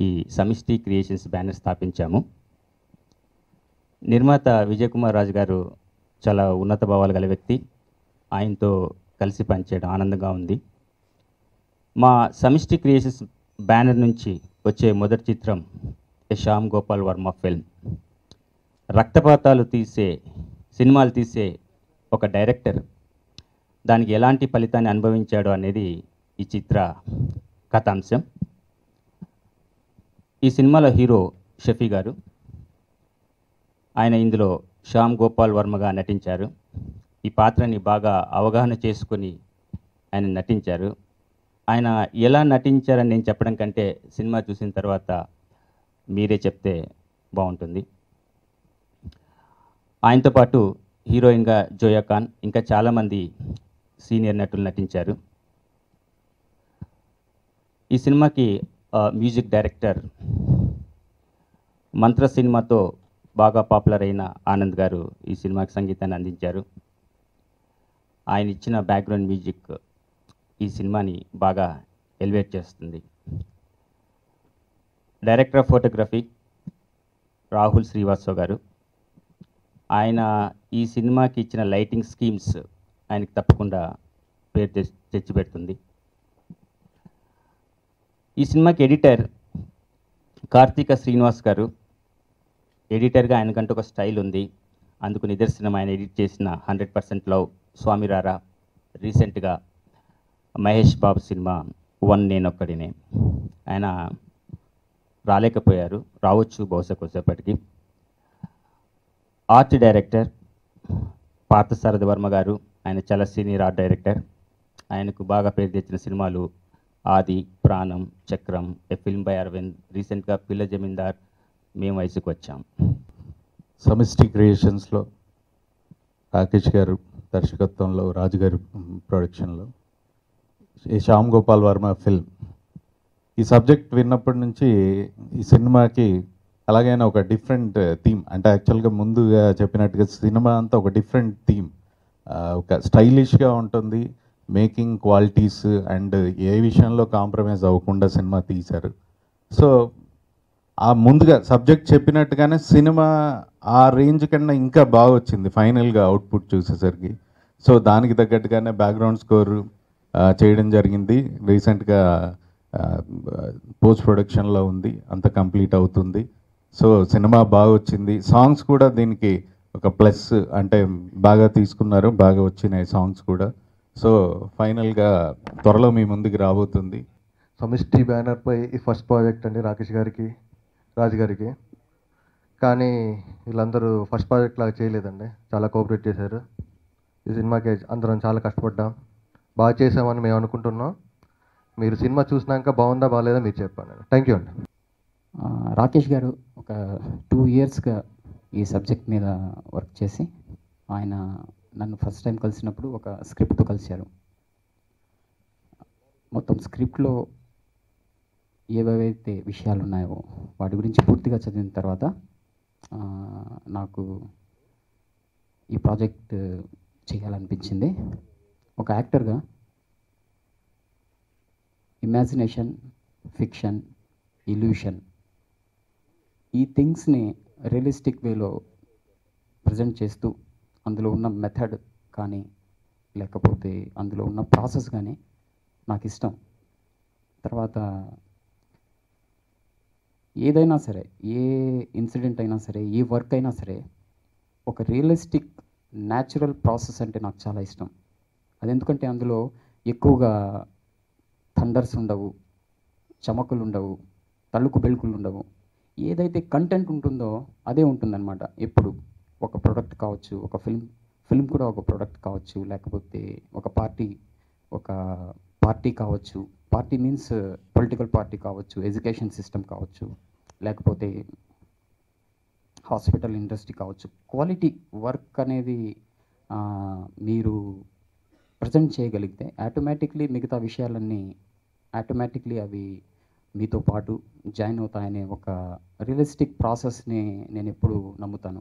ఈ సమిష్టి creations banner స్థాపించాము. నిర్మాత విజయ్ కుమార్ రాజు గారు చాలా ఉన్నత భావాలు గల వ్యక్తి. ఆయనతో కలిసి పనిచేయడం ఆనందంగా ఉంది. మా సమిష్టి క్రియేషన్స్ బ్యానర్ నుంచి వచ్చే మొదటి చిత్రం ఏ శ్యామ్ గోపాల్ వర్మ ఫిల్మ్. రక్తపాతాలు తీసే సినిమాలు తీసే ఒక డైరెక్టర్ దానికి ఎలాంటి ఫలితాన్ని అనుభవించాడు అనేది ఈ చిత్ర కథాంశం. ఈ సినిమాలో హీరో షఫీ గారు. ఆయన ఇందులో శ్యామ్ గోపాల్ వర్మగా నటించారు. ఈ పాత్రని బాగా అవగాహన చేసుకొని ఆయన నటించారు. ఆయన ఎలా నటించారని నేను చెప్పడం కంటే సినిమా చూసిన తర్వాత మీరే చెప్తే బాగుంటుంది. ఆయనతో పాటు హీరోయిన్గా జోయా ఖాన్, ఇంకా చాలామంది సీనియర్ నటులు నటించారు. ఈ సినిమాకి మ్యూజిక్ డైరెక్టర్ మంత్ర సినిమాతో బాగా పాపులర్ అయిన ఆనంద్ గారు ఈ సినిమాకి సంగీతాన్ని అందించారు. ఆయన ఇచ్చిన బ్యాక్గ్రౌండ్ మ్యూజిక్ ఈ సినిమాని బాగా ఎలివేట్ చేస్తుంది. Director of photography Rahul Srivastav garu. ఆయన ఈ సినిమాకి ఇచ్చిన లైటింగ్ స్కీమ్స్ ఆయనకి తప్పకుండా పేరు తెచ్చిపెడుతుంది. ఈ సినిమాకి ఎడిటర్ కార్తీక శ్రీనివాస్ గారు. ఎడిటర్గా ఆయనకంటూ ఒక స్టైల్ ఉంది. అందుకు నిదర్శనం ఆయన ఎడిట్ చేసిన 100% లవ్, స్వామిరారా, రీసెంట్గా మహేష్ బాబు సినిమా 1 నేనొక్కడినే. ఆయన రాలేకపోయారు, రావచ్చు బహుశా కొద్దిసేపటికి. ఆర్ట్ డైరెక్టర్ పార్థసారథి వర్మ గారు. ఆయన చాలా సీనియర్ ఆర్ట్ డైరెక్టర్. ఆయనకు బాగా పేరు తెచ్చిన సినిమాలు ఆది, ప్రాణం, చక్రం, ఏ ఫిల్మ్ బై అరవింద్, రీసెంట్గా పిల్ల జమీందార్, మేము వయసుకు వచ్చాం. సమిష్టి క్రియేషన్స్లో రాకేష్ గారు దర్శకత్వంలో, రాజు గారి ప్రొడక్షన్లో ఈ శ్యామ్ గోపాల్ వర్మ ఫిల్మ్. ఈ సబ్జెక్ట్ విన్నప్పటి నుంచి ఈ సినిమాకి అలాగైనా ఒక డిఫరెంట్ థీమ్, అంటే యాక్చువల్గా ముందుగా చెప్పినట్టుగా సినిమా అంతా ఒక డిఫరెంట్ థీమ్, ఒక స్టైలిష్గా ఉంటుంది. మేకింగ్ క్వాలిటీస్ అండ్ ఏ విషయంలో కాంప్రమైజ్ అవ్వకుండా సినిమా తీశారు. సో ఆ ముందుగా సబ్జెక్ట్ చెప్పినట్టుగానే సినిమా ఆ రేంజ్ కన్నా ఇంకా బాగా వచ్చింది ఫైనల్గా అవుట్పుట్ చూసేసరికి. సో దానికి తగ్గట్టుగానే బ్యాక్గ్రౌండ్ స్కోర్ చేయడం జరిగింది. రీసెంట్గా పోస్ట్ ప్రొడక్షన్లో ఉంది, అంత కంప్లీట్ అవుతుంది. సో సినిమా బాగా వచ్చింది. సాంగ్స్ కూడా దీనికి ఒక ప్లస్, అంటే బాగా తీసుకున్నారు, బాగా వచ్చినాయి సాంగ్స్ కూడా. సో ఫైనల్గా త్వరలో మీ ముందుకు రాబోతుంది. సమిష్టి బ్యానర్పై ఈ ఫస్ట్ ప్రాజెక్ట్ అండి రాకేష్ గారికి, రాజు గారికి. కానీ వీళ్ళందరూ ఫస్ట్ ప్రాజెక్ట్ లాగా చేయలేదండి, చాలా కోఆపరేట్ చేశారు. ఈ సినిమాకి అందరం చాలా కష్టపడ్డాం, బాగా చేసామని మేము అనుకుంటున్నాం. మీరు సినిమా చూసినాక బాగుందా బాగాలేదా మీరు చెప్పండి. థ్యాంక్ యూ అండి. రాకేష్ గారు ఒక 2 ఇయర్స్గా ఈ సబ్జెక్ట్ మీద వర్క్ చేసి, ఆయన నన్ను ఫస్ట్ టైం కలిసినప్పుడు ఒక స్క్రిప్ట్తో కలిశారు. మొత్తం స్క్రిప్ట్లో ఏవేవైతే విషయాలు ఉన్నాయో వాటి గురించి పూర్తిగా చదివిన తర్వాత నాకు ఈ ప్రాజెక్ట్ చేయాలనిపించింది. ఒక యాక్టర్గా ఇమాజినేషన్, ఫిక్షన్, ఇల్యూషన్, ఈ థింగ్స్ని రియలిస్టిక్ వేలో ప్రజెంట్ చేస్తూ అందులో ఉన్న మెథడ్ కానీ లేకపోతే అందులో ఉన్న ప్రాసెస్ కానీ నాకు ఇష్టం. తర్వాత ఏదైనా సరే, ఏ ఇన్సిడెంట్ అయినా సరే, ఏ వర్క్ అయినా సరే, ఒక రియలిస్టిక్ న్యాచురల్ ప్రాసెస్ అంటే నాకు చాలా ఇష్టం. అది ఎందుకంటే అందులో ఎక్కువగా థండర్స్ ఉండవు, చమకులు ఉండవు, తళుకు బెళుకులు ఉండవు. ఏదైతే కంటెంట్ ఉంటుందో అదే ఉంటుందన్నమాట. ఎప్పుడు ఒక ప్రోడక్ట్ కావచ్చు, ఒక ఫిల్మ్ కూడా ఒక ప్రోడక్ట్ కావచ్చు, లేకపోతే ఒక పార్టీ కావచ్చు. పార్టీ మీన్స్ పొలిటికల్ పార్టీ కావచ్చు, ఎడ్యుకేషన్ సిస్టమ్ కావచ్చు, లేకపోతే హాస్పిటల్ ఇండస్ట్రీ కావచ్చు. క్వాలిటీ వర్క్ అనేది మీరు ప్రజెంట్ చేయగలిగితే ఆటోమేటిక్లీ మిగతా విషయాలన్నీ ఆటోమేటిక్లీ అవి మీతో పాటు జాయిన్ అవుతాయనే ఒక రియలిస్టిక్ ప్రాసెస్ని నేను ఎప్పుడు నమ్ముతాను.